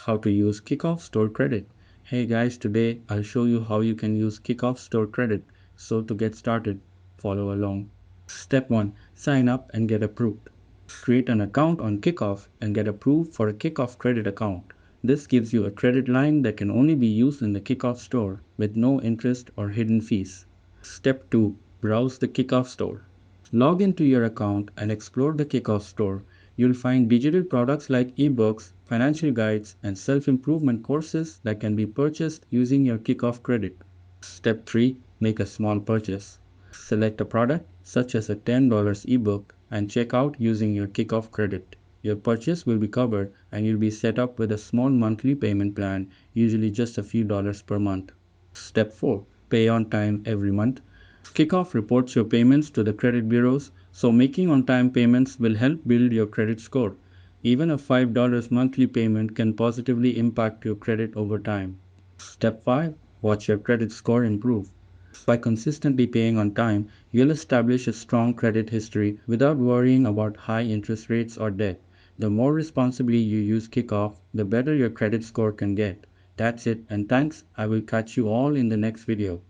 How to use Kikoff Store Credit. Hey guys, today I'll show you how you can use Kikoff Store Credit. So to get started, follow along. Step 1. Sign up and get approved. Create an account on Kikoff and get approved for a Kikoff credit account. This gives you a credit line that can only be used in the Kikoff store with no interest or hidden fees. Step 2. Browse the Kikoff store. Log into your account and explore the Kikoff store. You'll find digital products like ebooks, financial guides, and self-improvement courses that can be purchased using your Kikoff credit. Step 3. Make a small purchase. Select a product, such as a $10 ebook, and check out using your Kikoff credit. Your purchase will be covered and you'll be set up with a small monthly payment plan, usually just a few dollars per month. Step 4. Pay on time every month. Kickoff reports your payments to the credit bureaus, so making on-time payments will help build your credit score. Even a $5 monthly payment can positively impact your credit over time. Step 5. Watch your credit score improve. By consistently paying on time, you'll establish a strong credit history without worrying about high interest rates or debt. The more responsibly you use Kickoff, the better your credit score can get. That's it, and thanks. I will catch you all in the next video.